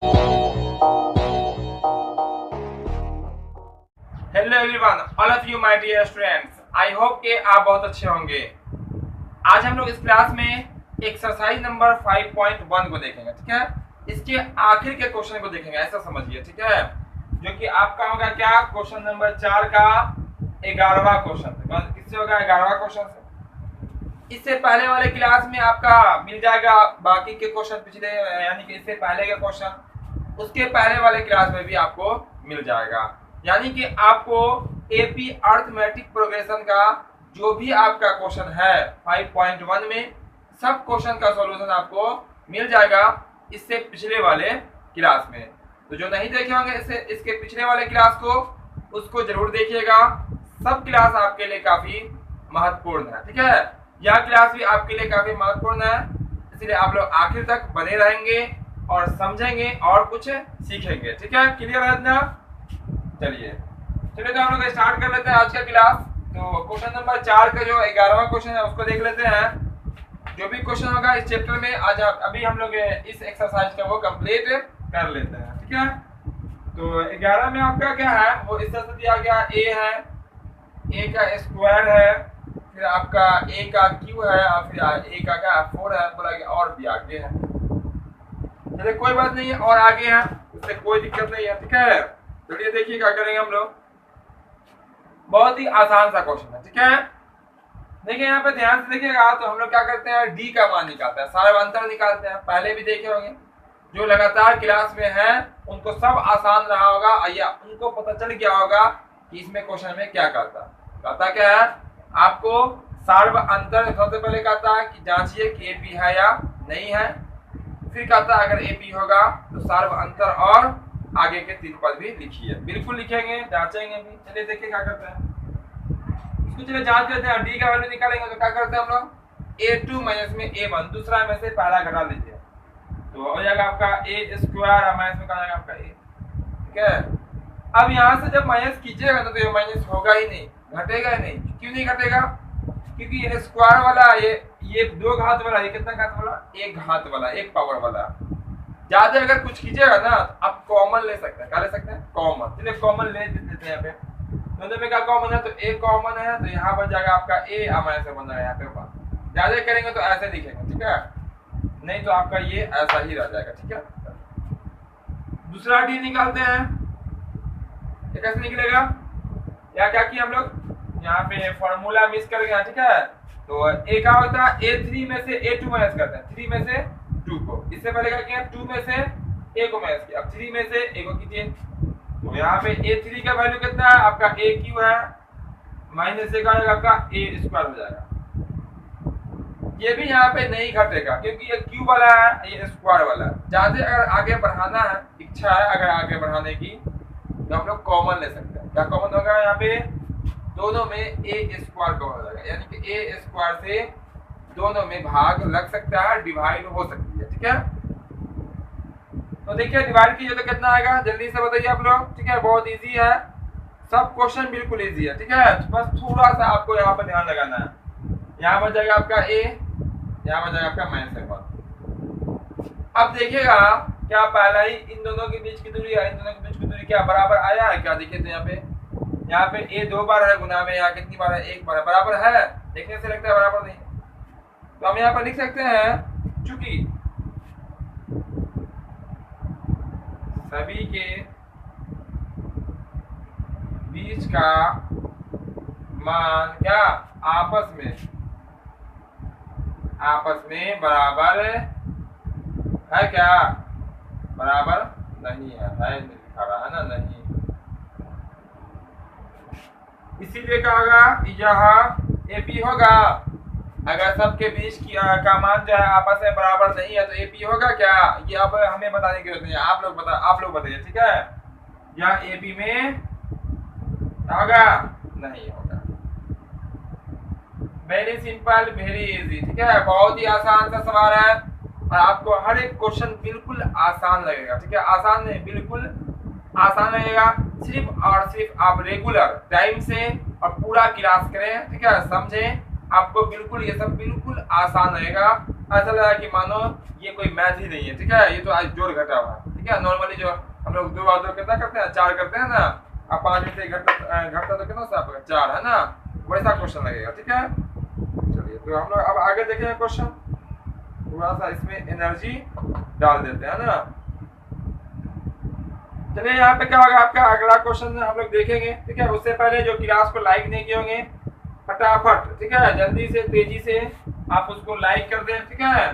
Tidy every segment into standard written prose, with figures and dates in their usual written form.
Hello everyone, all of you my dear students, I hope कि आप बहुत अच्छे होंगे। आज हम लोग इस क्लास में एक्सरसाइज नंबर 5.1 को देखेंगे। ठीक है, इसके आखिर के क्वेश्चन को देखेंगे, ऐसा समझिए। ठीक है, जो कि आपका होगा क्या, क्वेश्चन नंबर 4 का 11वां क्वेश्चन। किससे होगा? 11वां क्वेश्चन से। इससे पहले वाले क्लास में आपका मिल जाएगा बाकी के क्वेश्चन, पिछले यानी कि इससे पहले के क्वेश्चन, उसके पहले वाले क्लास में भी आपको मिल जाएगा। यानी कि आपको एपी अर्थमेटिक प्रोग्रेशन का जो भी आपका क्वेश्चन है 5.1 में, सब क्वेश्चन का सॉल्यूशन आपको मिल जाएगा इससे पिछले वाले क्लास में। तो जो नहीं देखे होंगे इसके पिछले वाले क्लास को, उसको जरूर देखिएगा। सब क्लास आपके लिए काफी महत्वपूर्ण है। ठीक है, यह क्लास भी आपके लिए काफी महत्वपूर्ण है, इसलिए आप लोग आखिर तक बने रहेंगे और समझेंगे और कुछ सीखेंगे। ठीक है, क्लियर है ना? चलिए तो हम लोग स्टार्ट कर लेते हैं आज का क्लास। तो क्वेश्चन नंबर 4 का जो 11वां क्वेश्चन है उसको देख लेते हैं। जो भी क्वेश्चन होगा इस चैप्टर में आज अभी हम लोग इस एक्सरसाइज का वो कंप्लीट कर लेते हैं। ठीक है, तो 11 में आपका क्या है, वो इस तरह से दिया गया, ए है, ए का स्क्वायर है, फिर आपका ए का क्यू है, और फिर ए का क्या 4 है, बोला गया और भी आगे है। चलिए कोई बात नहीं है, और आगे है, उससे कोई दिक्कत नहीं है। ठीक है, चलिए देखिए क्या करेंगे हम लोग। बहुत ही आसान सा क्वेश्चन है। ठीक है, देखिए यहाँ पे ध्यान से देखिएगा। तो हम लोग क्या करते हैं, डी का मान निकालते हैं, सारे अंतर निकालते हैं। पहले भी देखे होंगे, जो लगातार क्लास में है उनको सब आसान रहा होगा, या उनको पता चल गया होगा कि इसमें क्वेश्चन में क्या कहता क्या है। आपको सार्व अंतर सबसे पहले कहता है कि जांचिए कि एपी है या नहीं है। फिर कहता है अगर एपी होगा तो सार्व अंतर और आगे के 3 पद भी लिखिए। बिल्कुल लिखेंगे, जांचेंगे भी। चलिए देखिए क्या करते हैं इसको। चलिए जांच करते हैं। डी का वैल्यू निकालेंगे तो क्या करते हैं हम लोग, a2 माइनस में a1, दूसरा में से पहला घटा लीजिए तो हो जाएगा आपका a स्क्वायर माइनस में क्या जाएगा आपका a। ठीक है, अब यहाँ से जब माइनस कीजिएगा तो ये माइनस होगा ही नहीं, घटेगा ही नहीं। क्यों नहीं घटेगा? क्योंकि ये स्क्वायर वाला, ये 2 घात वाला, ये कितना घात वाला, 1 घात वाला, 1 पावर वाला। ज्यादा अगर कुछ कीजिएगा ना आप कॉमन ले सकते हैं। क्या ले सकते हैं? कॉमन। चलिए कॉमन ले लेते हैं। यहाँ पे दोनों में क्या कॉमन है, तो ए कॉमन है, तो यहाँ बन जाएगा आपका ए माइनस से बन जाएगा यहाँ पे। ज्यादा करेंगे तो ऐसे दिखेगा। ठीक है, नहीं तो आपका ये ऐसा ही रह जाएगा। ठीक है, दूसरा डी निकालते हैं। ये कैसे निकलेगा, या क्या किया हम लोग, यहाँ पे फॉर्मूला मिस कर गया। ठीक है, तो ए का होता है a3 में से a2 माइनस करते हैं, 3 में से 2 को। इससे पहले क्या किया, 2 में से a को माइनस किया, अब 3 में से a को कीजिए। तो यहाँ पे a3 का वैल्यू कितना है आपका, a क्यू है, माइनस से का आपका a स्क्वायर हो जाएगा। ये भी यहाँ पे नहीं घटेगा क्योंकि ये क्यू वाला है, ये स्क्वायर वाला है। ज्यादा अगर आगे बढ़ाना है, इच्छा है अगर आगे बढ़ाने की, तो हम लोग कॉमन ले सकते हैं। क्या कॉमन होगा यहाँ पे, दोनों में a स्क्वायर का हो जाएगा, यानी कि a स्क्वायर से दोनों में भाग लग सकता है, डिवाइड हो सकती है। ठीक है, तो देखिए डिवाइड कीजिए तो कितना आएगा, जल्दी से बताइए आप लोग। ठीक है, बहुत इजी है, सब क्वेश्चन बिल्कुल इजी है। ठीक है, बस थोड़ा सा आपको यहाँ पर ध्यान लगाना है। यहाँ बन जाएगा आपका a, यहाँ बन जाएगा आपका माइनस 1। अब देखिएगा क्या पहला ही इन दोनों के बीच की दूरी है, इन दोनों के बीच की दूरी क्या बराबर आया है क्या? देखिए तो यहाँ पे a 2 बार है, गुना में यहाँ कितनी बार है, 1 बार है। बराबर है? देखने से लगता है बराबर नहीं। तो हम यहाँ पर लिख सकते हैं, चूंकि सभी के बीच का मान क्या आपस में बराबर है क्या? बराबर नहीं है लिखा रहा है ना, नहीं। इसीलिए क्या होगा, यह एपी होगा। अगर सबके बीच की का मान जो है आपस में बराबर नहीं है तो एपी होगा क्या? ये अब हमें बताने की जरूरत नहीं है, आप लोग बताइए। ठीक है, यह एपी में होगा नहीं होगा। Very simple, very easy. ठीक है, बहुत ही आसान सा सवाल है और आपको हर एक क्वेश्चन बिल्कुल आसान लगेगा। ठीक है, आसान नहीं, बिल्कुल आसान लगेगा। सिर्फ और सिर्फ आप रेगुलर टाइम से और पूरा क्लास करें। ठीक है, समझें, आपको बिल्कुल ये सब बिल्कुल आसान लगेगा। ऐसा लगा कि मानो ये कोई मैथ ही नहीं है। ठीक है, ये तो आज जोड़ घटा हुआ है। ठीक है। नॉर्मली जो हम लोग 2 और 2 कितना करते हैं, 4 करते हैं ना, अब 5 में से घटता तो कितना सा 4 है ना, वैसा क्वेश्चन लगेगा। ठीक है, चलिए तो हम लोग अब आगे देखेंगे क्वेश्चन, थोड़ा सा इसमें एनर्जी डाल देते हैं ना। चलिए यहाँ पे क्या होगा आपका अगला क्वेश्चन हम लोग देखेंगे। ठीक है, उससे पहले जो क्लास को लाइक नहीं किए होंगे फटाफट, ठीक है, जल्दी से तेजी से आप उसको लाइक कर दें। ठीक है,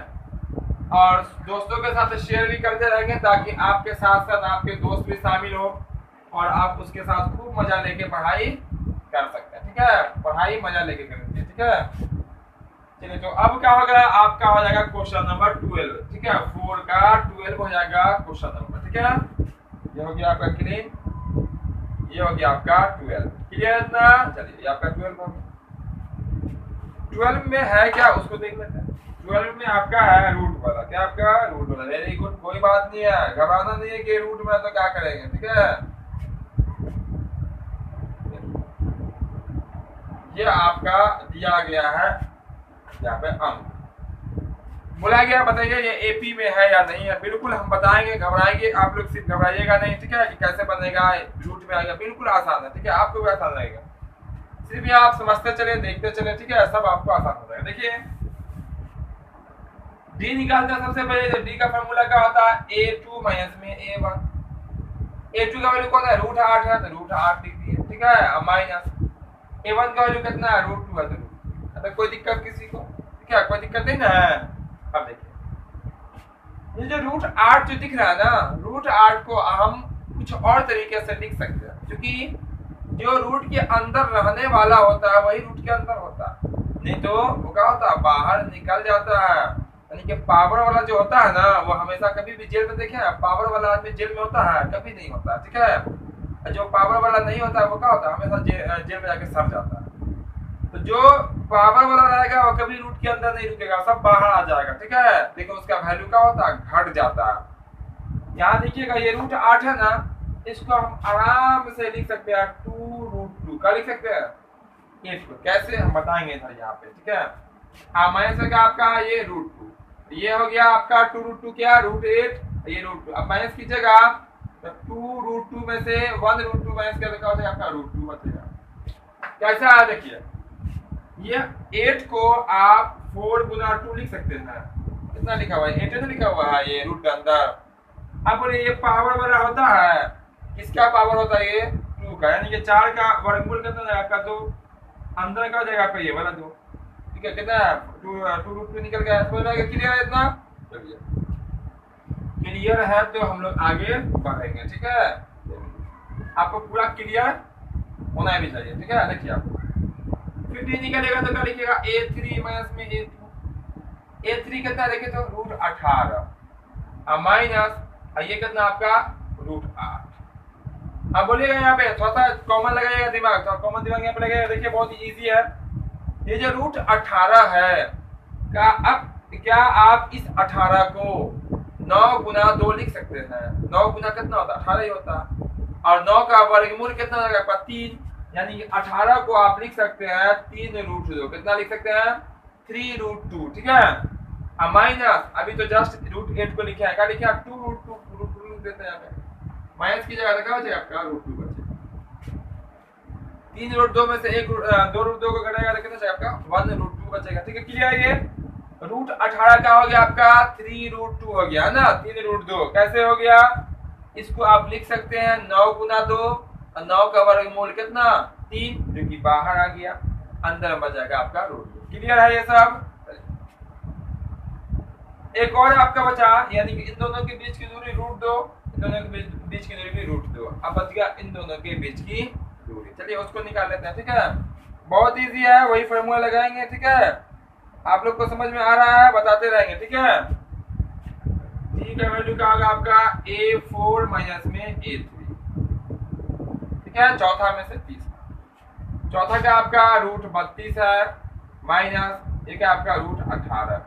और दोस्तों के साथ शेयर भी करते रहेंगे ताकि आपके साथ साथ आपके दोस्त भी शामिल हो और आप उसके साथ खूब मजा लेके पढ़ाई कर सकते हैं। ठीक है, पढ़ाई मजा लेके करेंगे। ठीक है, चलिए तो अब क्या होगा आपका हो जाएगा क्वेश्चन नंबर 12। ठीक है, 4 का 12 हो जाएगा क्वेश्चन नंबर। ठीक है, ये हो गया आपका क्लीन, ये हो गया आपका 12। क्लियर ना, चलिए ये आपका 12 हो गया। 12 में है क्या उसको देख लेते हैं। 12 में आपका है रूट वाला, क्या आपका रूट वाला। वेरी गुड, कोई बात नहीं है, घबराना नहीं है कि रूट में तो क्या करेंगे। ठीक है, ये आपका दिया गया है यहाँ पे अंक बोला गया, बताइए ये एपी में है या नहीं है। बिल्कुल हम बताएंगे, घबराएंगे आप लोग, सिर्फ घबराइएगा नहीं। ठीक है, कि कैसे बनेगा, रूट में आएगा, बिल्कुल आसान है। ठीक है, आपको भी आसान रहेगा, सिर्फ ये आप समझते चले, देखते चले। ठीक है, सब आपको आसान हो जाएगा। देखिए डी निकालते हैं सबसे पहले, तो डी का फॉर्मूला क्या होता है, a2 माइनस में a1। a2 का वैल्यू कौन है, √8 है, तो √8 लिख दिए। ठीक है, माइनस a1 का वैल्यू कितना है, √2 है, तो कोई दिक्कत किसी को। ठीक है, कोई दिक्कत नहीं ना है। अब देखिए ये जो √8 जो दिख रहा है ना, √8 को हम कुछ और तरीके से लिख सकते हैं, क्योंकि जो रूट के अंदर रहने वाला होता है वही रूट के अंदर होता है, नहीं तो वो क्या होता है, बाहर निकल जाता है। यानी कि पावर वाला जो होता है ना, वो हमेशा कभी भी जेल में देखे, पावर वाला आदमी जेल में होता है, कभी नहीं होता। ठीक है, जो पावर वाला नहीं होता है वो क्या होता है, हमेशा जेल में जाके सड़ जाता है। तो जो पावर वाला रहेगा वो कभी रूट के अंदर नहीं रुकेगा, सब बाहर आ जाएगा। ठीक है, लेकिन उसका वैल्यू क्या होता है, घट जाता है। यहाँ देखिएगा ये √8 है ना, इसको हम आराम से लिख सकते हैं 2√2। क्या लिख सकते हैं, 8 को। कैसे हम बताएंगे इधर यहाँ पे। ठीक है, माइनस का आपका ये √2, ये हो गया आपका 2√2 क्या, √8, ये √2। अब माइनस कीजिएगा तो 2√2 में से 1√2 माइनस कर क्या हो जाएगा आपका √2 बचेगा। कैसा है देखिए, ये 8 को आप 4 गुना 2 लिख सकते हैं। कितना लिखा हुआ है, 8 तो लिखा हुआ है ये रूट के अंदर। अब ये पावर वाला होता है, किसका पावर होता है, ये 2 का, यानी कि 4 का वर्गमूल कितना हो जाएगा आपका 2, अंदर का हो जाएगा आपका ये वाला 2। ठीक है, कितना 2√2 निकल गया। समझ में आ गया, क्लियर है इतना। चलिए क्लियर है तो हम लोग आगे बढ़ेंगे। ठीक है, आपको पूरा क्लियर होना भी चाहिए। ठीक है, देखिए आप 15 निकलेगा तो क्या लिखिएगा, a3 माइनस में a2। a3 कितना देखिए तो √18 माइनस ये कितना आपका √8। अब बोलिएगा यहाँ पे थोड़ा सा कॉमन लगाइएगा दिमाग, तो कॉमन दिमाग यहाँ पे लगाइएगा। देखिए बहुत ही इजी है, ये जो √18 है क्या आप इस 18 को 9 गुना 2 लिख सकते हैं। 9 गुना कितना होता है, 18 ही होता है, और 9 का वर्गमूल कितना हो जाएगा, 3, यानी कि 18 को आप लिख सकते हैं 3√2। कितना लिख सकते हैं, 3√2। ठीक है, अब माइनस अभी तो जस्ट √8 को लिखे हैं, क्या लिखे 2√2 लिख देते हैं यहाँ पे, माइनस की जगह क्या हो जाएगा आपका √2 बचेगा। 3√2 में से 2√2 को घटाएगा तो कितना आपका 1√2 बचेगा। ठीक है, क्लियर है। ये √18 का हो गया आपका 3√2 हो गया ना, 3√2 कैसे हो गया, इसको आप लिख सकते हैं 9 गुना 2, और 9 का वर्गमूल कितना 3, जो कि बाहर आ गया, अंदर बचेगा आपका √2। क्लियर है ये सब। एक और आपका बचा, यानी कि इन दोनों के बीच की दूरी √2, इन दोनों के बीच की दूरी भी √2। अब बच गया इन दोनों के बीच की दूरी, चलिए उसको निकाल लेते हैं। ठीक है, बहुत इजी है, वही फॉर्मूला लगाएंगे। ठीक है, आप लोग को समझ में आ रहा है, बताते रहेंगे। ठीक है, ठीक है, वैल्यू क्या होगा आपका a4 माइनस में a3। ठीक है, चौथा में से तीसरा, चौथा का आपका √32 है माइनस एक आपका √18।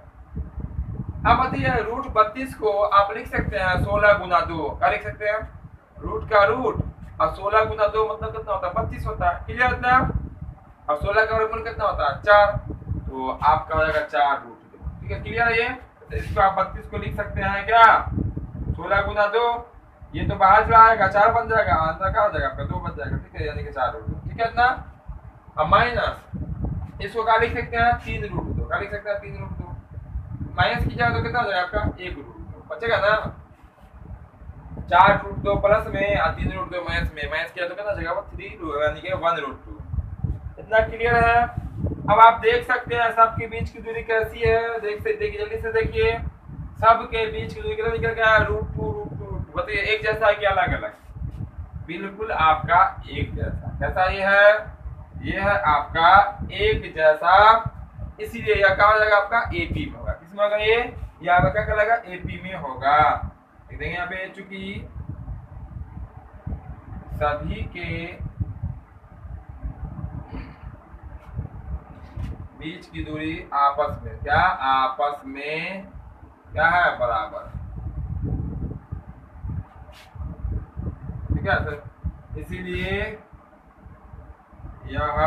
अब बताइए √32 को आप लिख सकते हैं 16 गुना 2। क्या लिख सकते हैं, रूट का रूट और 16 गुना 2 मतलब कितना होता है, 32 होता है। क्लियर होता है, और 16 का वर्गमूल कितना होता है 4, तो आपका हो जाएगा 4√2। ठीक है, क्लियर है ये। तो इसको आप 32 को लिख सकते हैं क्या, 16 गुना 2 ये तो बाहर चला आएगा 4 बन जाएगा, अंदर कहाँ हो जाएगा आपका 2 बन जाएगा, ठीक है, यानी कि 4 रूट 2, ठीक है इतना। अब माइनस इसको क्या लिख सकते हैं 3 रूट 2, क्या लिख सकते हैं 3 रूट 2, माइनस की जाए तो कितना हो जाएगा आपका 1 रूट 2 बचेगा ना। 4 रूट 2 प्लस में और 3 रूट 2 माइनस में, माइनस किया तो कितना हो जाएगा 3 यानी कि 1 रूट 2। इतना क्लियर है। अब आप देख सकते हैं सबके बीच की दूरी कैसी है, देखिए जल्दी से देखिए, सबके बीच की दूरी कितना निकल गया रूट 2 रूट 2 रूट 2। बताइए एक जैसा है कि अलग अलग? बिल्कुल आपका एक जैसा। कैसा ये है आपका एक जैसा, इसीलिए यह क्या हो जाएगा आपका एपी में होगा। किसमें होगा ये आपका क्या कहलाएगा एपी में होगा। देख देंगे यहाँ पे, चूंकि सभी के बीच की दूरी आपस में क्या है बराबर, ठीक है सर, इसीलिए यह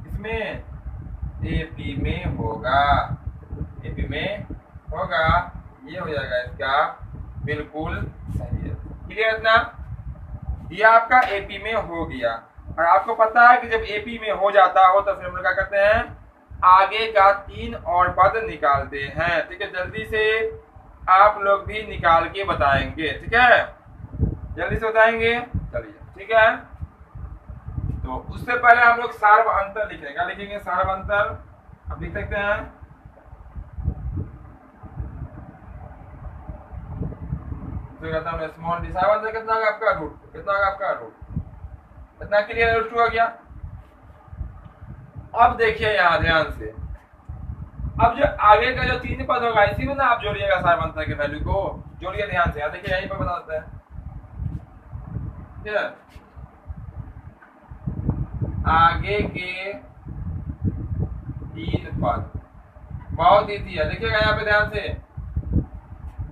इसमें एपी में होगा, एपी में होगा, ये हो जाएगा इसका बिल्कुल सही है। क्लियर इतना? ये आपका एपी में हो गया। और आपको पता है कि जब एपी में हो जाता हो तो फिर हम लोग क्या करते हैं, आगे का 3 और पद निकालते हैं। ठीक है, जल्दी से आप लोग भी निकाल के बताएंगे, ठीक है, जल्दी से बताएंगे, चलिए ठीक है। तो उससे पहले हम लोग सार्व अंतर लिखेंगे। क्या लिखेंगे? सार्व अंतर। अब लिख सकते हैं स्मॉल डी। सार्व अंतर कितना होगा आपका रूट, कितना होगा आपका रूट, इतना क्लियर रूट 2 हो गया। अब देखिए यहाँ ध्यान से, अब जो आगे का जो 3 पद होगा इसी में ना आप जोड़िएगा सार्व अंतर के वैल्यू को, जोड़िए ध्यान से। यहाँ देखिए यहीं पर बता देते हैं, ठीक है, आगे के 3 पद बहुत ईजी है। देखिएगा यहाँ पे ध्यान से,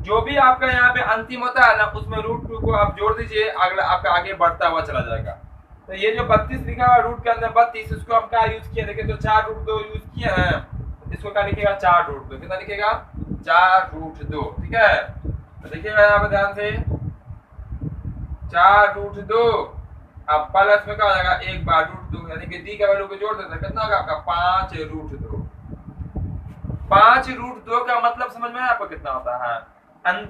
जो भी आपका यहाँ पे अंतिम होता है ना उसमें रूट 2 को आप जोड़ दीजिए, अगला आपका आगे बढ़ता हुआ चला जाएगा। तो ये जो 32 लिखा हुआ रूट के अंदर 32, इसको हम क्या यूज किए देखिए, तो 4 रूट 2 यूज किए हैं, इसको क्या लिखेगा 4 रूट 2, कितना लिखेगा 4 रूट 2, ठीक है। तो देखिएगा यहाँ पे ध्यान से 4 रूट 2, अब प्लस में क्या हो जाएगा 1 बार रूट 2, यानी कि डी का वैल्यू को जोड़ देते हैं, कितना होगा आपका 5 रूट 2। 5 रूट 2 का मतलब समझ में आपको कितना होता है,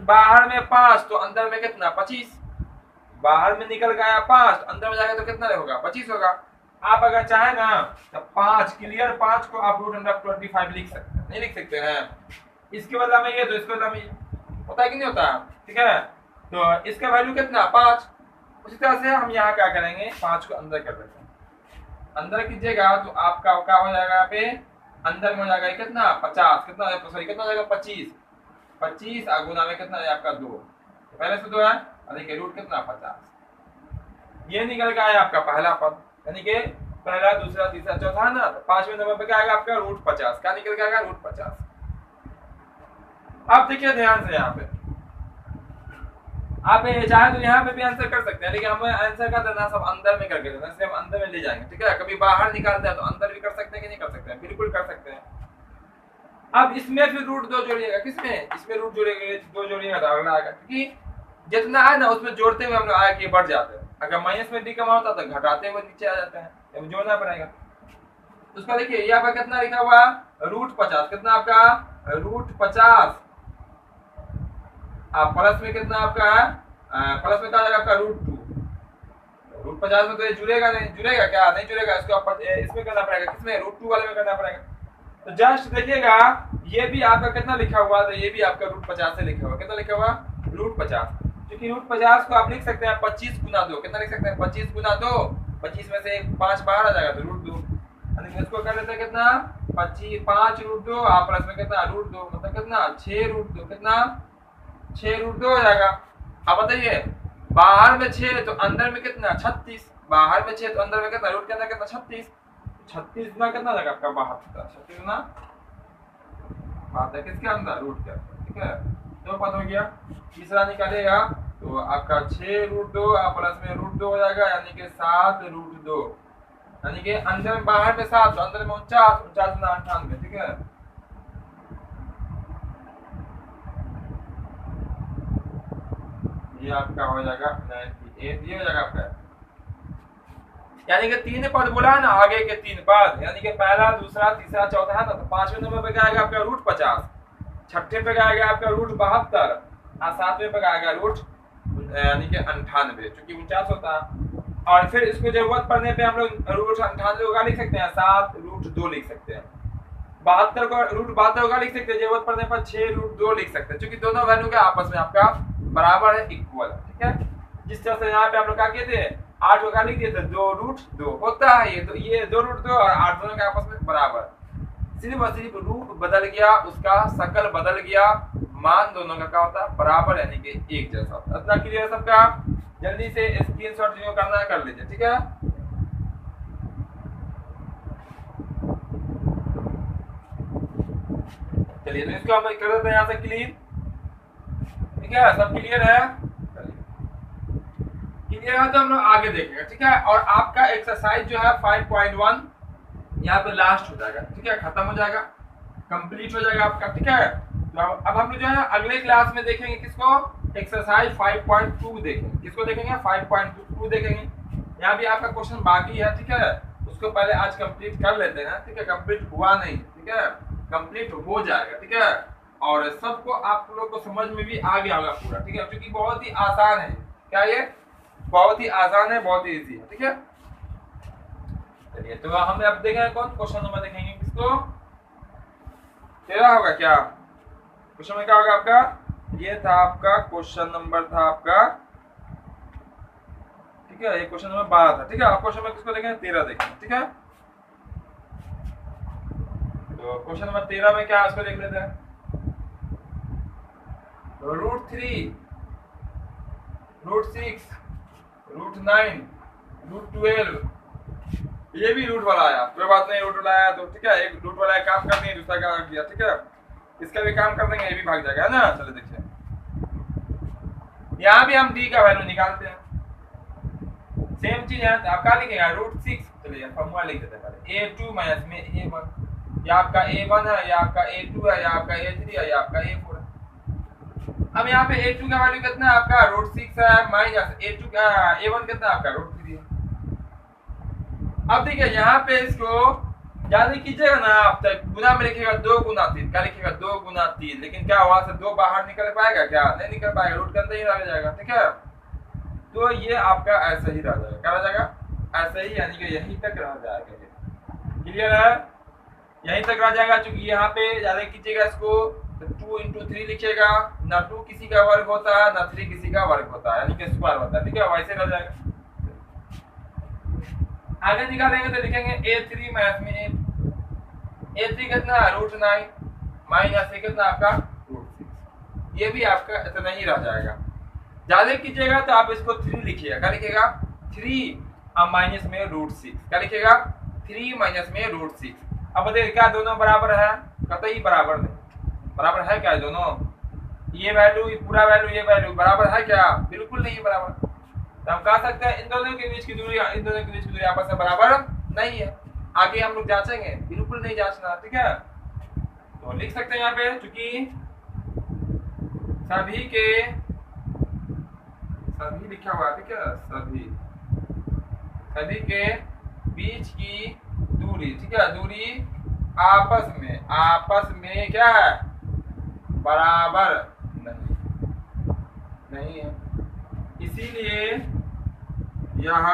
बाहर में 5 तो अंदर में कितना 25, बाहर में निकल गया 5 अंदर में जाएगा तो कितना होगा 25 होगा। आप अगर चाहे ना तो 5 क्लियर 5 को आप रूट अंडर 25 लिख सकते हैं, नहीं लिख सकते हैं, इसके बदला में ये तो इसके बदला में होता है कि नहीं होता, ठीक है। तो इसका वैल्यू कितना 5। उसी तरह से हम यहाँ क्या करेंगे 5 को अंदर कर देते हैं, अंदर कीजिएगा तो आपका क्या हो जाएगा यहाँ पे अंदर में हो जाएगा कितना 50, कितना सॉरी कितना हो जाएगा 25, 25 गुना में कितना है आपका 2, पहले से 2 है, देखिए रूट कितना 50। ये निकल गया है आपका पहला पद, यानी कि पहला दूसरा तीसरा चौथा है ना, तो 5वें नंबर पे क्या आएगा आपका रूट 50, क्या निकल गया रूट 50। अब देखिए ध्यान से यहाँ पे आप चाहे तो यहाँ पे भी आंसर कर सकते हैं, लेकिन हमें आंसर का देना सब अंदर में करके देना, इसलिए हम अंदर में ले जाएंगे, ठीक है। कभी बाहर निकालते हैं तो अंदर भी कर सकते हैं कि नहीं कर सकते हैं, बिल्कुल कर सकते हैं। अब इसमें फिर रूट 2 जोड़िएगा, किसमें इसमें रूट जोड़िएगा 2 जोड़िएगा तो अगला आएगा, क्योंकि जितना है ना उसमें जोड़ते हुए हम लोग आगे बढ़ जाते हैं। अगर माइनस में डी कमा होता तो घटाते हुए नीचे आ जाते हैं, अब जोड़ना पड़ेगा। उसका देखिए यहाँ पर कितना लिखा हुआ रूट 50, कितना आपका रूट 50, आप प्लस में कितना आपका प्लस में क्या जाएगा आपका रूट 2, रूट 50 में तो ये जुड़ेगा नहीं, जुड़ेगा क्या नहीं जुड़ेगा, इसको आप इसमें करना पड़ेगा, किसमें रूट 2 वाले में करना पड़ेगा। तो जस्ट देखिएगा ये भी आपका कितना लिखा हुआ, तो ये भी आपका रूट 50 से लिखा हुआ, कितना लिखा हुआ रूट 50, क्योंकि रूट 50 को आप लिख सकते हैं 25 गुना 2, कितना लिख सकते हैं 25 गुना 2, 25 में से 5 बाहर आ जाएगा तो रूट 2, यानी इसको कर लेते हैं कितना 5 रूट 2, आप प्लस में कितना रूट 2, मतलब कितना 6 रूट 2, कितना 6 रूट 2 हो जाएगा। अब बताइए बाहर में 6 तो अंदर में कितना 36, बाहर में 6 तो अंदर में कितना रूट के अंदर कितना 36, 36 गुना कितना जाएगा आपका 72, 36 गुना 72 किसके अंदर रूट के अंदर, ठीक है। 2 पद हो गया, तीसरा निकालेगा तो आपका 6 रूट 2 प्लस में रूट 2 हो जाएगा, यानी कि 7 रूट 2, यानी कि अंदर में बाहर में 7 तो अंदर में 49, 49 गुना 98, ठीक है। ये आपका हो जाएगा 98, ये हो जाएगा आपका। यानी कि 3 पद बोला है ना, आगे के 3 पद, यानी कि पहला, दूसरा, तीसरा, चौथा है ना, तो 5वें नंबर पे क्या आएगा आपका रूट 50, छठे पे क्या आएगा आपका रूट 72 और 7वें पे क्या आएगा रूट यानी कि 98, क्योंकि 49 होता है। और फिर इसको जरूरत पड़ने पे हम लोग रूट 98 का लिख सकते हैं 7 रूट 2 लिख सकते हैं, 72 को रूट 72 का लिख सकते हैं, जरूरत पड़ने पर 6 रूट 2 लिख सकते हैं, क्योंकि दोनों वैल्यू के आपस में आपका बराबर है, इक्वल है, ठीक है। जिस तरह से यहाँ पे हम लोग क्या किए थे, 8 को क्या लिख दिए थे, 2 रूट 2 होता है ये, तो ये 2 रूट 2 और 8 दोनों के आपस में बराबर, सिर्फ और सिर्फ रूट बदल गया, उसका शकल बदल गया, मान दोनों का क्या होता है बराबर, यानी कि एक जैसा होता है। इतना क्लियर सबका? जल्दी से स्क्रीनशॉट जो करना है कर लीजिए, ठीक है। चलिए तो इसको हम कर देते हैं यहाँ से क्लियर, ठीक है, सब क्लियर है? क्लियर है तो हम लोग आगे देखेंगे, ठीक है। और आपका एक्सरसाइज जो है 5.1 यहाँ पे लास्ट हो जाएगा, ठीक है, खत्म हो जाएगा, कंप्लीट हो जाएगा आपका, ठीक है। तो अब हम लोग जो है अगले क्लास में देखेंगे किसको, एक्सरसाइज 5.2 देखेंगे, किसको देखेंगे, 5.2 देखेंगे। यहाँ भी आपका क्वेश्चन बाकी है, ठीक है, उसको पहले आज कंप्लीट कर लेते हैं, ठीक है, कंप्लीट हुआ नहीं, ठीक है, कंप्लीट हो जाएगा, ठीक है। और सबको आप लोग को समझ में भी आ गया होगा पूरा, ठीक है, क्योंकि बहुत ही आसान है, क्या ये बहुत ही आसान है, बहुत ही इजी है, ठीक है। चलिए तो हम अब देखेंगे कौन क्वेश्चन नंबर देखेंगे, किसको 13 होगा क्या, क्वेश्चन में क्या होगा आपका, ये था आपका क्वेश्चन नंबर था आपका, ठीक है, ये क्वेश्चन नंबर 12 था, ठीक है। आप क्वेश्चन में किसको देखेंगे, 13 देखेंगे, ठीक है। तो क्वेश्चन नंबर 13 में क्या है उसको देख लेते हैं। तो रूट 3, रूट 6, रूट 9, रूट 12, ये भी रूट वाला आया, कोई बात नहीं, रूट वाला आया तो ठीक है, एक रूट वाला काम कर देंगे, दूसरा काम किया, ठीक है, इसका भी काम कर देंगे, ये भी भाग जाएगा, है ना। चलो देखिए, यहाँ भी हम डी का वैल्यू निकालते हैं, सेम चीज है, आप क्या लिखेगा रूट 6, चलिए फॉर्मूला लिख देते हैं पहले, a2 माइनस में a1, या आपका a1 है, या आपका a2 है, या आपका a3 है, या आपका a4 है। अब यहाँ पे a2 का वैल्यू कितना है आपका रूट 6 है, माइनस a2 का a1 कितना है आपका रूट 3 है। अब देखिए यहाँ पे इसको याद कीजिएगा ना, आप गुना में लिखेगा 2 गुना 3, क्या लिखेगा 2 गुना 3, लेकिन क्या वहां से 2 बाहर निकल पाएगा, क्या नहीं निकल पाएगा, रूट के अंदर ही रह जाएगा, ठीक है। तो ये आपका ऐसे ही रह जाएगा, क्या रह जाएगा, ऐसे ही, यानी कि यहीं तक रह जाएगा, क्लियर है, यहीं तक रह जाएगा। चूंकि यहाँ पे याद कीजिएगा इसको 2 into 3 लिखिएगा, ना 2 किसी का वर्ग होता है, ना 3 किसी का वर्ग होता है, यानी कि स्क्वायर होता है, ठीक है, वैसे रह जाएगा। आगे निकालेंगे तो लिखेंगे a3 माइनस में a3 कितना रूट 9 माइनस a कितना आपका रूट 6, ये भी आपका इतना ही रह जाएगा। ज्यादा कीजिएगा तो आप इसको 3 लिखिएगा, क्या लिखिएगा 3 और माइनस में रूट 6, क्या लिखिएगा 3 माइनस में रूट 6। अब बताइए क्या दोनों बराबर है, कतई बराबर नहीं, बराबर है क्या दोनों, ये वैल्यू पूरा वैल्यू ये वैल्यू बराबर है क्या, बिल्कुल नहीं बराबर। तो हम कह सकते हैं इन दोनों के बीच की दूरी, इन दोनों के बीच की दूरी आपस में बराबर नहीं है। आगे हम लोग जांचेंगे, बिल्कुल नहीं जांचना, ठीक है। तो लिख सकते हैं यहाँ पे, चूंकि सभी लिखा हुआ है, ठीक है, सभी के बीच की दूरी, ठीक है, दूरी आपस में क्या है बराबर नहीं है, इसीलिए यह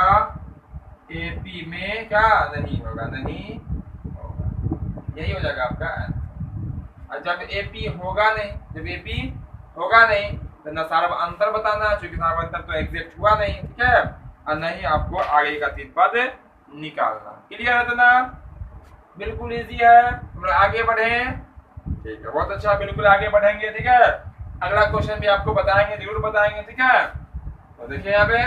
AP में क्या नहीं होगा, यही हो जाएगा आपका। और जब AP होगा नहीं, जब AP होगा नहीं तो न सारा अंतर बताना, क्योंकि सारा अंतर तो एग्जैक्ट हुआ नहीं, ठीक है, और नहीं आपको आगे का 3 पद निकालना। क्लियर है तो ना, बिल्कुल इजी है, हम लोग आगे बढ़े, ठीक है, बहुत अच्छा, बिल्कुल आगे बढ़ेंगे, ठीक है। अगला क्वेश्चन भी आपको बताएंगे, जरूर बताएंगे, ठीक है। तो देखिए यहाँ पे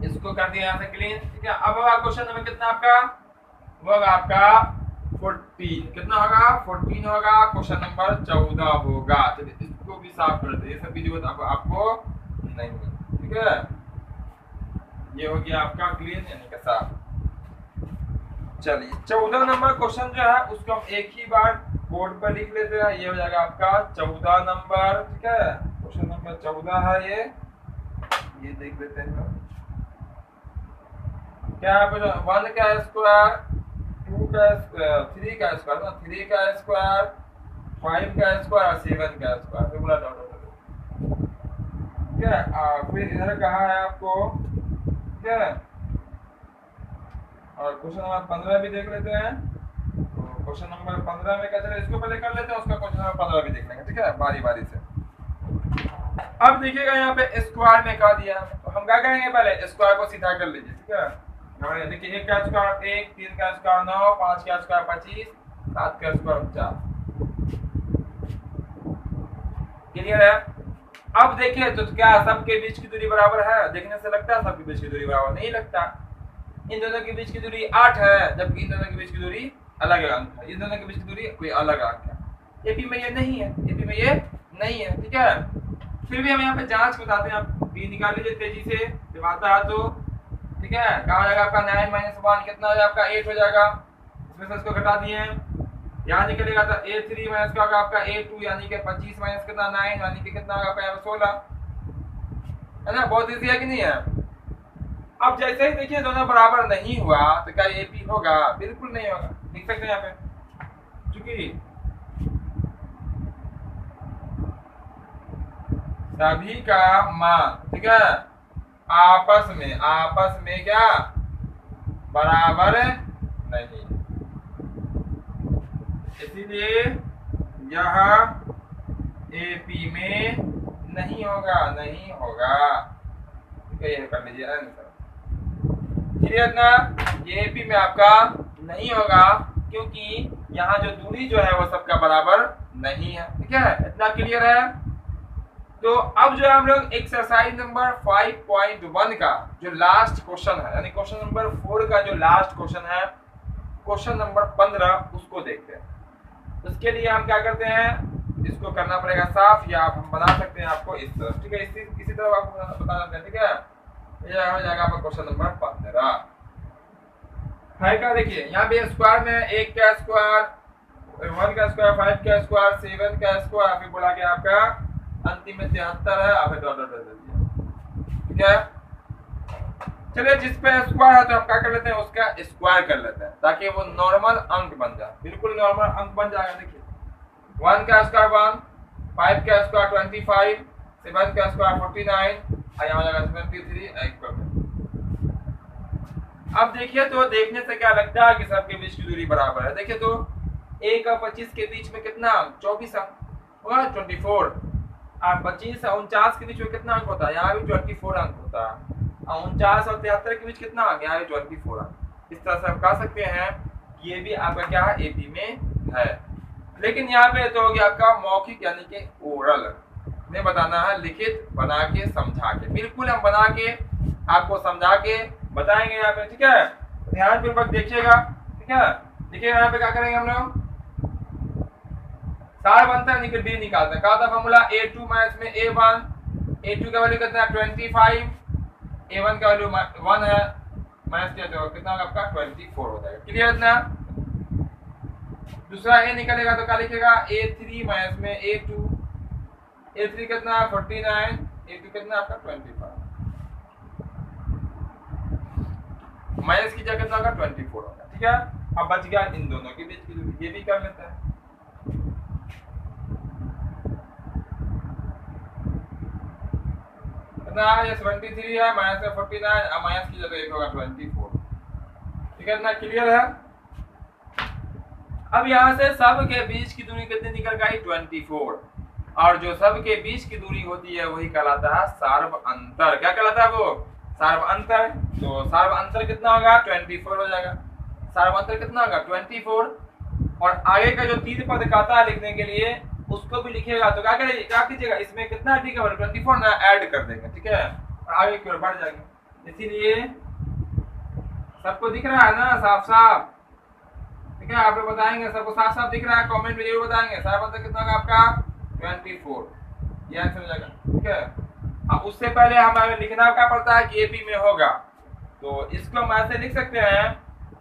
इसको कर दिया यहाँ से क्लीन, ठीक है। अब होगा क्वेश्चन नंबर कितना आपका, वो होगा आपका 14, कितना होगा 14 होगा, क्वेश्चन नंबर 14 होगा। चलिए इसको भी साफ कर दे, ये सब भी जो आपको नहीं, ठीक है, ये हो गया आपका क्लीन यानी कि साफ। चलिए 14 नंबर क्वेश्चन जो है उसको हम एक ही बार बोर्ड पर लिख लेते हैं, ये हो जाएगा आपका 14 नंबर, ठीक है, क्वेश्चन नंबर 14 है ये देख लेते हैं हम। क्या है? 1 का स्क्वायर, 2 का स्क्वायर, 3 का स्क्वायर ना, 3 का स्क्वायर, 5 का स्क्वायर और 7 का स्क्वायर, फिर बोला डॉट डॉट। ठीक है, फिर इधर कहा है आपको, ठीक है, और क्वेश्चन नंबर 15 भी देख लेते हैं। तो क्वेश्चन नंबर 15 में क्या चले, इसको पहले कर लेते हैं, उसका क्वेश्चन नंबर 15 भी देख लेंगे, ठीक है, बारी बारी से। अब देखिएगा यहाँ पे स्क्वायर में क्या दिया, तो हम क्या करेंगे, पहले स्क्वायर को सीधा कर लीजिए, ठीक है। देखिए 1 का स्क्वायर 1, 3 का स्क्वायर 9, 5 का स्क्वायर 25, 7 का स्क्वायर 50। क्लियर है? अब देखिए तो क्या सबके बीच की दूरी बराबर है? देखने से लगता है सबके बीच की दूरी बराबर, नहीं लगता। इन दोनों के बीच की दूरी 8 है, जबकि इन दोनों के बीच की दूरी अलग अंक है। इन दोनों के बीच की दूरी कोई अलग अंक है। एपी में ये नहीं है, एपी में ये नहीं है, ठीक है। फिर भी हम यहाँ पे जांच बताते हैं, आप बी निकाल लीजिए तेजी से, जब आता है तो, ठीक है। कहा जाएगा आपका 9 - 1 कितना हो जाएगा, आपका 8 हो जाएगा। इसमें से इसको घटा दिए, यहाँ निकलेगा तो A3 माइनस क्या होगा आपका A2, यानी कि 25 माइनस कितना 9, यानी कि कितना होगा आपका यहाँ 16, है ना। बहुत इजी है कि नहीं है? अब जैसे ही देखिए दोनों बराबर नहीं हुआ तो क्या AP होगा? बिल्कुल नहीं होगा। लिख सकते हैं यहाँ पे, चूंकि सभी का मान, ठीक है, आपस में क्या बराबर नहीं, इसीलिए यह AP में नहीं होगा, नहीं होगा। ये कर लीजिए आंसर, क्लियर ना। ये AP में आपका नहीं होगा क्योंकि यहाँ जो दूरी जो है वो सबका बराबर नहीं है, ठीक है। इतना क्लियर है? तो अब जो हम लोग एक्सरसाइज नंबर 5.1 का जो लास्ट क्वेश्चन है, यानी क्वेश्चन नंबर 4 का जो लास्ट क्वेश्चन है, क्वेश्चन नंबर 15, उसको देखते हैं। उसके लिए हम क्या करते हैं, इसको करना पड़ेगा साफ, या हम बना सकते हैं आपको इस तरह, ठीक है। इसी तरह आपको बता देते हैं, ठीक है। ये हो जाएगा आपका क्वेश्चन नंबर 15 है का। देखिए यहाँ पे स्क्वायर में 1 का स्क्वायर, 1 का स्क्वायर, 5 का स्क्वायर, 7 का स्क्वायर, फिर बोला गया आपका अंतिम में 73 है, आप डॉट डॉट दे दिया, ठीक है। चलिए जिस पे स्क्वायर है तो हम क्या कर लेते हैं, उसका स्क्वायर कर लेते हैं, ताकि वो नॉर्मल अंक बन जाए, बिल्कुल नॉर्मल अंक बन जाएगा। देखिए 1 का स्क्वायर 1, 5 का स्क्वायर 25, 7 का स्क्वायर 49, यहाँ हो जाएगा 73। अब देखिए तो देखने से क्या लगता है कि सबके बीच की दूरी बराबर है। देखिए तो 1 और 25 के बीच में कितना अंक, 24 अंक होगा, 24। और 25 और 49 के बीच में कितना अंक होता है, यहाँ भी 24 अंक होता है। और 49 और 73 के बीच कितना अंक, यहाँ भी 24 अंक। इस तरह से हम कह सकते हैं ये भी आपका क्या है, एपी में है। लेकिन यहाँ पे तो हो गया आपका मौखिक, यानी कि ओरल में बताना है, लिखित बना के समझा के, बिल्कुल हम बना के आपको समझा के बताएंगे यहाँ पे, ठीक है। ध्यान पूर्वक देखिएगा, ठीक है। देखिए यहाँ पे क्या करेंगे हम लोग, सार बनता है डी निकालते हैं। कहा था फॉर्मूला A2 माइनस में A1, A2 का वैल्यू कितना है 25, A1 का वैल्यू 1 है, माइनस किया तो कितना होगा आपका 24 हो जाएगा। क्लियर इतना? दूसरा A निकलेगा तो क्या लिखेगा, A3 माइनस में A2, A3 कितना 49, A2 कितना आपका 25, माइनस की जगह कितना होगा 24 होगा, ठीक है। अब बच गया इन दोनों के बीच की दूरी, ये भी कर लेते हैं। कितना है, 73 है, माइनस में 49, और माइनस की जगह एक होगा 24, ठीक है। इतना क्लियर है? अब यहाँ से सब के बीच की दूरी कितनी निकल गई, 24, और जो सब के बीच की दूरी होती है वही कहलाता है सार्व अंतर। क्या कहलाता है वो, सार्व अंतर। तो सार्व अंतर कितना होगा, 24 हो जाएगा। सार्व अंतर कितना होगा 24, और आगे का जो 3 पद कहता है लिखने के लिए उसको भी लिखेगा तो क्या करेंगे, क्या कीजिएगा, इसमें कितना ठीक है 24 ना ऐड कर देंगे, ठीक है, और आगे की ओर बढ़ जाएंगे। इसीलिए सबको दिख रहा है ना साफ साफ, ठीक है। आप लोग बताएंगे सबको साफ साफ दिख रहा है, कमेंट में जरूर बताएंगे। सार्व अंतर कितना होगा आपका 24, ये आंसर हो जाएगा, ठीक है। अब उससे पहले हमें लिखना क्या पड़ता है कि एपी में होगा, तो इसको हम ऐसे लिख सकते हैं,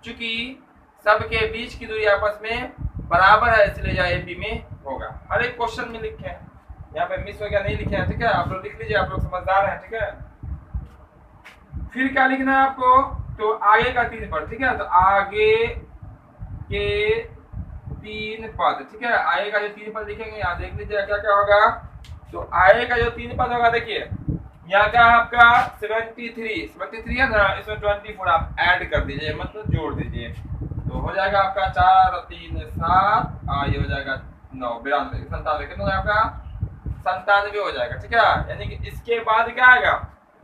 चूंकि सबके बीच की दूरी आपस में बराबर है इसलिए यह एपी में होगा। हर एक क्वेश्चन में लिखे हैं, यहाँ पे मिस हो गया, नहीं लिखे हैं, ठीक है, आप लोग लिख लीजिए, आप लोग समझदार हैं, ठीक है। फिर क्या लिखना है आपको, तो आगे का 3 पद, ठीक है, तो आगे के 3 पद, ठीक है, आगे का जो 3 पद लिखेंगे यहाँ देख लीजिए क्या क्या होगा। तो आगे का जो 3 पद होगा, देखिए यहाँ का आपका 73 है ना, इसमें 24 आप ऐड कर दीजिए, मतलब जोड़ दीजिए, तो हो जाएगा आपका 4 और 3 7, और ये हो जाएगा 9 92 97, कितना आपका 97 हो जाएगा, ठीक है। यानी कि इसके बाद क्या आएगा,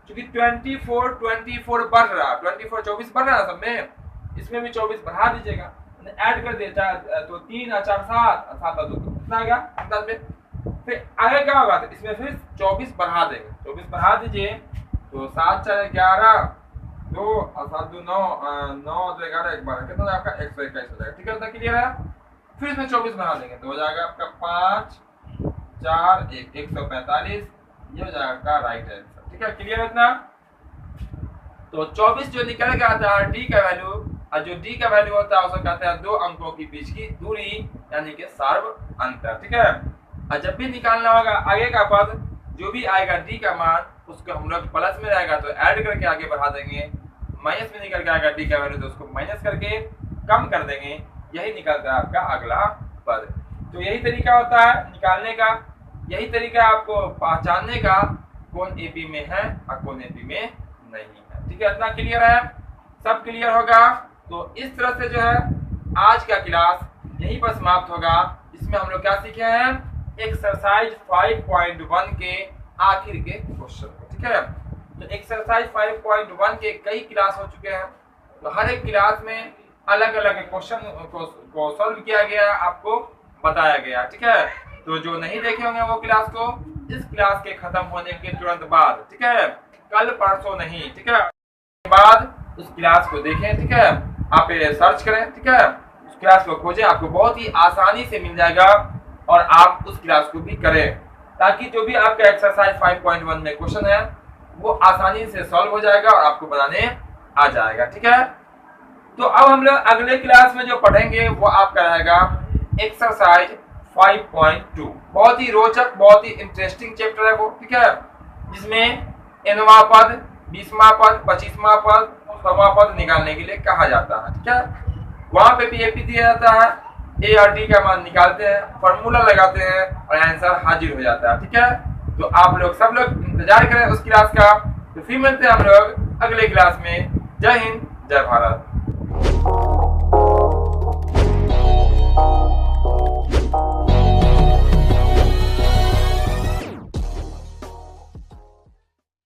क्योंकि 24 बढ़ रहा, 24 बढ़ रहा है सब में, इसमें भी 24 बढ़ा दीजिएगा, ऐड कर दिए, तो 3 और 4 7 7 और 2 कितना आएगा 97। फिर आगे क्या होगा, तो इसमें फिर 24 बढ़ा देंगे, 24 बढ़ा दीजिए, तो 7 4 11 2 और 7 2 9 9 2 11 1 12, कितना आपका 121 हो जाएगा, ठीक है, क्लियर है। फिर इसमें 24 बढ़ा देंगे, तो हो जाएगा आपका 5 4 1 145, ये हो जाएगा आपका राइट आंसर, ठीक है, क्लियर है इतना। तो 24 जो निकल के आता है डी का वैल्यू, और जो डी का वैल्यू होता है उसको कहते हैं 2 अंकों के बीच की दूरी, यानी कि सर्व अंतर, ठीक है। और जब भी निकालना होगा आगे का पद, जो भी आएगा डी का मान, उसको हम लोग प्लस में रहेगा तो ऐड करके आगे बढ़ा देंगे, माइनस में निकल के आएगा डी का वैल्यू तो उसको माइनस करके कम कर देंगे, यही निकलता है आपका अगला पद। तो यही तरीका होता है निकालने का, यही तरीका आपको पहचानने का कौन एपी में है और कौन एपी में नहीं है, ठीक है, इतना क्लियर है, सब क्लियर होगा। तो इस तरह से जो है आज का क्लास यहीं पर समाप्त होगा। इसमें हम लोग क्या सीखे हैं, एक्सरसाइज 5.1 के आखिर के क्वेश्चन, ठीक है। तो एक्सरसाइज 5.1 के कई क्लास हो चुके हैं, तो हर एक क्लास में अलग अलग क्वेश्चन को सॉल्व किया गया, आपको बताया गया, ठीक है। तो जो नहीं देखे होंगे वो क्लास को इस क्लास के खत्म होने के तुरंत बाद, ठीक है, कल परसों नहीं, ठीक है, बाद उस क्लास को देखें, ठीक है, आप सर्च करें, ठीक है, उस क्लास को खोजें, आपको बहुत ही आसानी से मिल जाएगा और आप उस क्लास को भी करें, ताकि जो भी आपका एक्सरसाइज 5.1 में क्वेश्चन है वो आसानी से सॉल्व हो जाएगा और आपको बनाने आ जाएगा, ठीक है। तो अब हम लोग अगले क्लास में जो पढ़ेंगे वो आपका रहेगा एक्सरसाइज 5.2, बहुत ही रोचक, बहुत ही इंटरेस्टिंग चैप्टर है वो, ठीक है, जिसमें nवां पद, 20वां पद, 25वां पद, 100वां पद निकालने के लिए कहा जाता है, ठीक है। वहां पे भी एपी दिया जाता है, ए और डी का मान निकालते हैं, फॉर्मूला लगाते हैं और आंसर हाजिर हो जाता है, ठीक है। तो आप लोग सब लोग इंतजार करें उस क्लास का। तो फिर मिलते हैं हम लोग अगले क्लास में। जय हिंद, जय भारत।